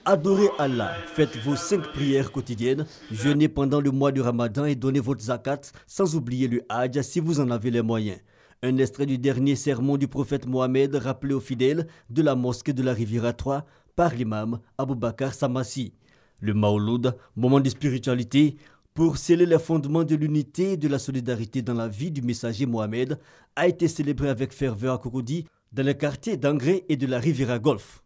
Adorez Allah, faites vos 5 prières quotidiennes, jeûnez pendant le mois du Ramadan et donnez votre zakat, sans oublier le Hajj si vous en avez les moyens. Un extrait du dernier sermon du prophète Mohammed rappelé aux fidèles de la mosquée de la Riviera 3 par l'imam Aboubakar Samassi. Le Maouloud, moment de spiritualité, pour sceller les fondements de l'unité et de la solidarité dans la vie du messager Mohammed, a été célébré avec ferveur à Cocody, dans les quartiers d'Angré et de la Riviera Golf.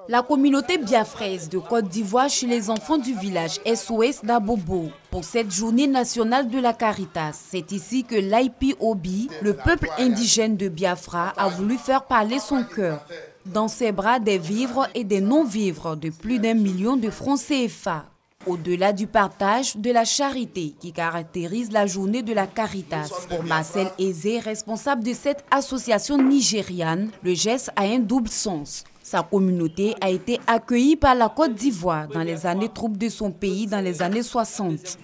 La communauté biafraise de Côte d'Ivoire chez les enfants du village SOS d'Abobo pour cette journée nationale de la Caritas. C'est ici que l'IPOB, le peuple indigène de Biafra, a voulu faire parler son cœur. Dans ses bras, des vivres et des non-vivres de plus d'1 million de francs CFA. Au-delà du partage, de la charité qui caractérise la journée de la Caritas. Pour Marcel Eze, responsable de cette association nigériane, le geste a un double sens. Sa communauté a été accueillie par la Côte d'Ivoire dans les années troubles de son pays dans les années 60.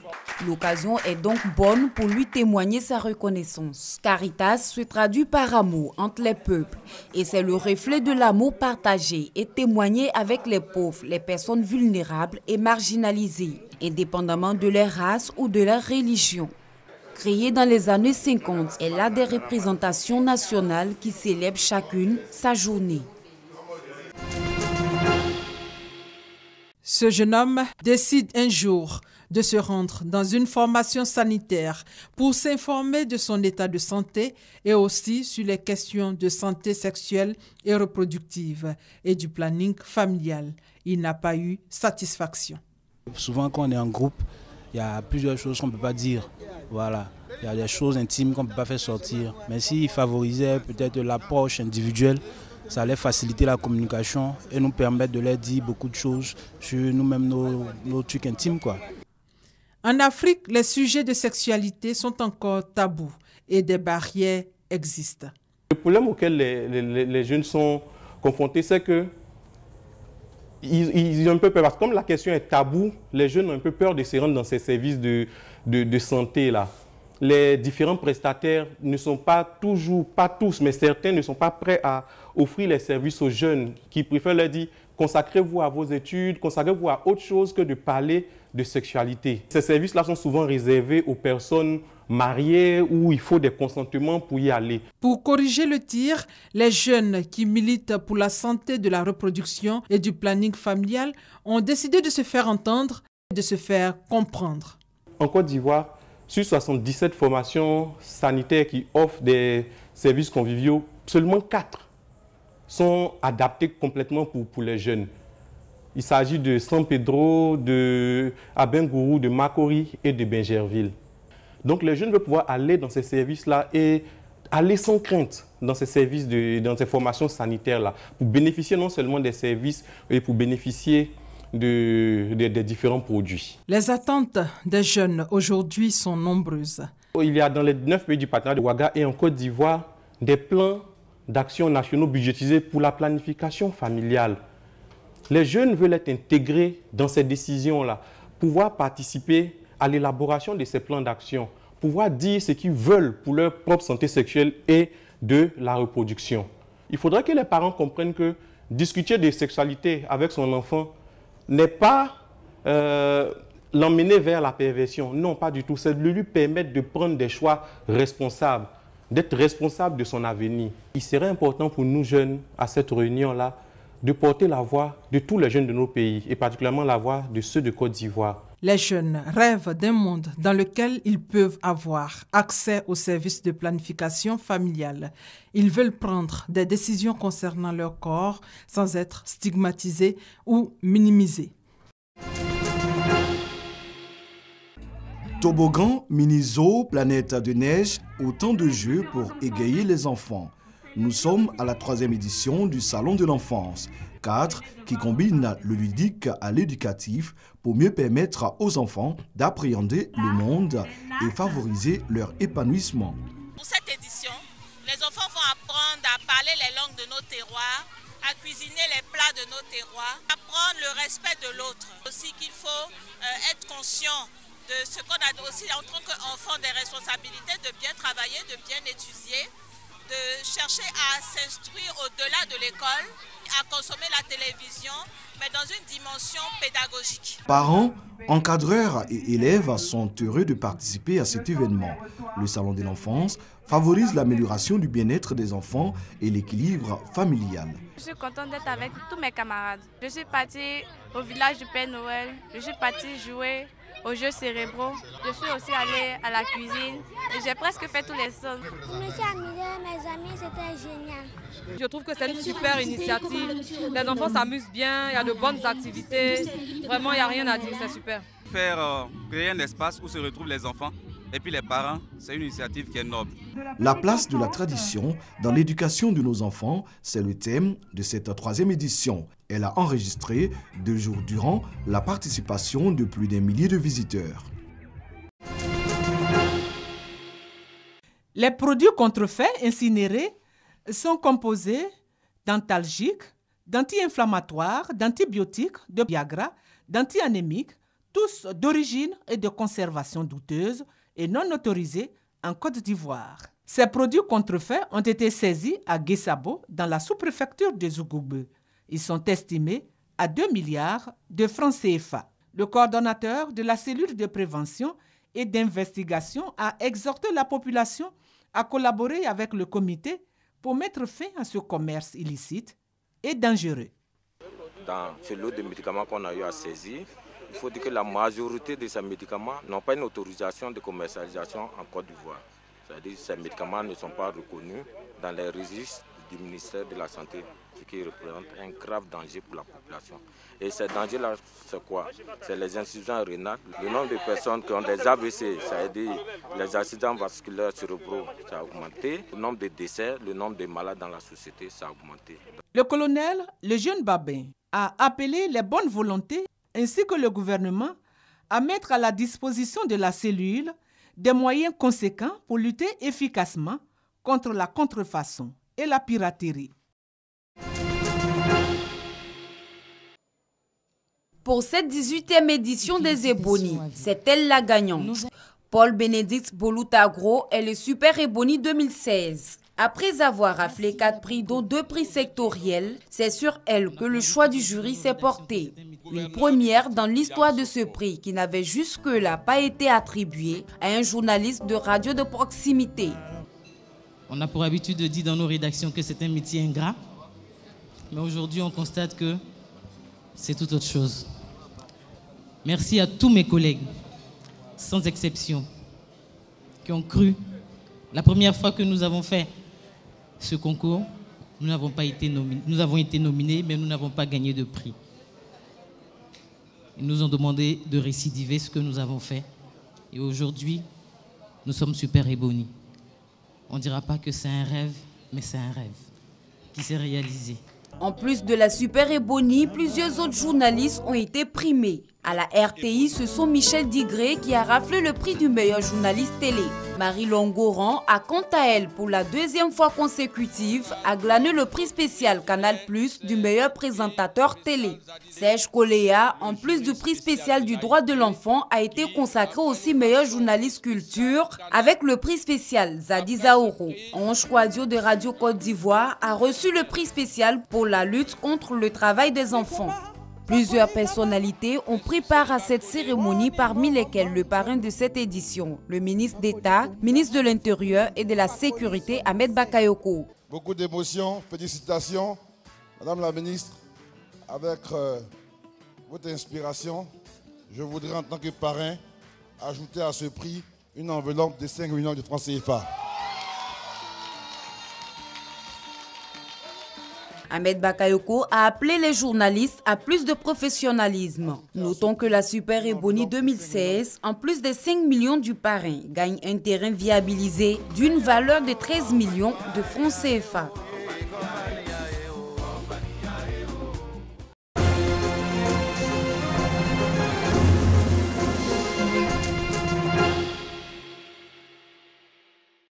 L'occasion est donc bonne pour lui témoigner sa reconnaissance. Caritas se traduit par amour entre les peuples et c'est le reflet de l'amour partagé et témoigné avec les pauvres, les personnes vulnérables et marginalisées, indépendamment de leur race ou de leur religion. Créée dans les années 50, elle a des représentations nationales qui célèbrent chacune sa journée. Ce jeune homme décide un jour de se rendre dans une formation sanitaire pour s'informer de son état de santé et aussi sur les questions de santé sexuelle et reproductive et du planning familial. Il n'a pas eu satisfaction. Souvent quand on est en groupe, il y a plusieurs choses qu'on ne peut pas dire. Voilà. Il y a des choses intimes qu'on ne peut pas faire sortir. Mais s'il favorisait peut-être l'approche individuelle, ça allait faciliter la communication et nous permettre de leur dire beaucoup de choses sur nous-mêmes, nos trucs intimes, quoi. En Afrique, les sujets de sexualité sont encore tabous et des barrières existent. Le problème auquel les jeunes sont confrontés, c'est que ils ont un peu peur. Parce que comme la question est taboue, les jeunes ont un peu peur de se rendre dans ces services de santé là. Les différents prestataires ne sont pas toujours, pas tous, mais certains ne sont pas prêts à offrir les services aux jeunes qui préfèrent leur dire consacrez-vous à vos études, consacrez-vous à autre chose que de parler de sexualité. Ces services-là sont souvent réservés aux personnes mariées où il faut des consentements pour y aller. Pour corriger le tir, les jeunes qui militent pour la santé de la reproduction et du planning familial ont décidé de se faire entendre et de se faire comprendre. En Côte d'Ivoire, sur 77 formations sanitaires qui offrent des services conviviaux, seulement 4 sont adaptés complètement pour les jeunes. Il s'agit de San Pedro, de Abengourou, de Makori et de Bingerville. Donc les jeunes veulent pouvoir aller dans ces services-là et aller sans crainte dans ces services, dans ces formations sanitaires-là, pour bénéficier non seulement des services, mais pour bénéficier des différents produits. Les attentes des jeunes aujourd'hui sont nombreuses. Il y a dans les 9 pays du partenariat de Ouaga et en Côte d'Ivoire des plans d'action nationaux budgétisés pour la planification familiale. Les jeunes veulent être intégrés dans ces décisions-là, pouvoir participer à l'élaboration de ces plans d'action, pouvoir dire ce qu'ils veulent pour leur propre santé sexuelle et de la reproduction. Il faudrait que les parents comprennent que discuter de sexualité avec son enfant n'est pas l'emmener vers la perversion. Non, pas du tout. C'est de lui permettre de prendre des choix responsables, d'être responsable de son avenir. Il serait important pour nous jeunes, à cette réunion-là, de porter la voix de tous les jeunes de nos pays, et particulièrement la voix de ceux de Côte d'Ivoire. Les jeunes rêvent d'un monde dans lequel ils peuvent avoir accès aux services de planification familiale. Ils veulent prendre des décisions concernant leur corps sans être stigmatisés ou minimisés. Toboggan, mini-zoo, planète de neige, autant de jeux pour égayer les enfants. Nous sommes à la 3e édition du Salon de l'enfance, 4 qui combine le ludique à l'éducatif pour mieux permettre aux enfants d'appréhender le monde et favoriser leur épanouissement. Pour cette édition, les enfants vont apprendre à parler les langues de nos terroirs, à cuisiner les plats de nos terroirs, apprendre le respect de l'autre. Aussi qu'il faut être conscient de ce qu'on a aussi en tant qu'enfant des responsabilités, de bien travailler, de bien étudier, de chercher à s'instruire au-delà de l'école, à consommer la télévision, mais dans une dimension pédagogique. Parents, encadreurs et élèves sont heureux de participer à cet événement. Le Salon de l'enfance favorise l'amélioration du bien-être des enfants et l'équilibre familial. Je suis contente d'être avec tous mes camarades. Je suis partie au village du Père Noël, je suis partie jouer aux jeux cérébraux. Je suis aussi allée à la cuisine et j'ai presque fait tous les sons. Je me suis amusée, mes amis, c'était génial. Je trouve que c'est une super initiative. Les enfants s'amusent bien, il y a de bonnes activités. Vraiment, il n'y a rien à dire, c'est super. Créer un espace où se retrouvent les enfants et puis les parents, c'est une initiative qui est noble. La place de la tradition dans l'éducation de nos enfants, c'est le thème de cette 3e édition. Elle a enregistré 2 jours durant la participation de plus d'1 millier de visiteurs. Les produits contrefaits incinérés sont composés d'antalgiques, d'anti-inflammatoires, d'antibiotiques, de Viagra, d'anti-anémiques, tous d'origine et de conservation douteuse et non autorisés en Côte d'Ivoire. Ces produits contrefaits ont été saisis à Guessabo, dans la sous-préfecture de Zougoube. Ils sont estimés à 2 milliards de francs CFA. Le coordonnateur de la cellule de prévention et d'investigation a exhorté la population à collaborer avec le comité pour mettre fin à ce commerce illicite et dangereux. Dans ce lot de médicaments qu'on a eu à saisir, il faut dire que la majorité de ces médicaments n'ont pas une autorisation de commercialisation en Côte d'Ivoire. C'est-à-dire que ces médicaments ne sont pas reconnus dans les registres du ministère de la Santé, ce qui représente un grave danger pour la population. Et ces dangers-là, c'est quoi? C'est les insuffisances rénales. Le nombre de personnes qui ont des AVC, c'est-à-dire les accidents vasculaires cérébraux, ça a augmenté. Le nombre de décès, le nombre de malades dans la société, ça a augmenté. Le colonel, le jeune Babin, a appelé les bonnes volontés ainsi que le gouvernement à mettre à la disposition de la cellule des moyens conséquents pour lutter efficacement contre la contrefaçon et la piraterie. Pour cette 18e édition des Ebony, c'est elle la gagnante. Paul Bénédicte Bolutagro est le Super Ebony 2016. Après avoir raflé 4 prix, dont 2 prix sectoriels, c'est sur elle que le choix du jury s'est porté. Une première dans l'histoire de ce prix qui n'avait jusque-là pas été attribué à un journaliste de radio de proximité. On a pour habitude de dire dans nos rédactions que c'est un métier ingrat, mais aujourd'hui on constate que c'est tout autre chose. Merci à tous mes collègues, sans exception, qui ont cru. La première fois que nous avons fait ce concours, nous avons été nominés, mais nous n'avons pas gagné de prix. Ils nous ont demandé de récidiver ce que nous avons fait. Et aujourd'hui, nous sommes Super Ebony. On ne dira pas que c'est un rêve, mais c'est un rêve qui s'est réalisé. En plus de la Super Ebony, plusieurs autres journalistes ont été primés. À la RTI, ce sont Michel Digré qui a raflé le prix du meilleur journaliste télé. Marie Longoran a quant à elle, pour la 2e fois consécutive, a glané le prix spécial Canal+ du meilleur présentateur télé. Serge Koléa, en plus du prix spécial du droit de l'enfant, a été consacré aussi meilleur journaliste culture avec le prix spécial Zadi Zaoro. Ange Kouadio de Radio Côte d'Ivoire a reçu le prix spécial pour la lutte contre le travail des enfants. Plusieurs personnalités ont pris part à cette cérémonie, parmi lesquelles le parrain de cette édition, le ministre d'État, ministre de l'Intérieur et de la Sécurité, Ahmed Bakayoko. Beaucoup d'émotions, félicitations, Madame la ministre, avec votre inspiration. Je voudrais en tant que parrain ajouter à ce prix une enveloppe de 5 millions de francs CFA. Ahmed Bakayoko a appelé les journalistes à plus de professionnalisme. Notons que la Super Ebony 2016, en plus des 5 millions du parrain, gagne un terrain viabilisé d'une valeur de 13 millions de francs CFA.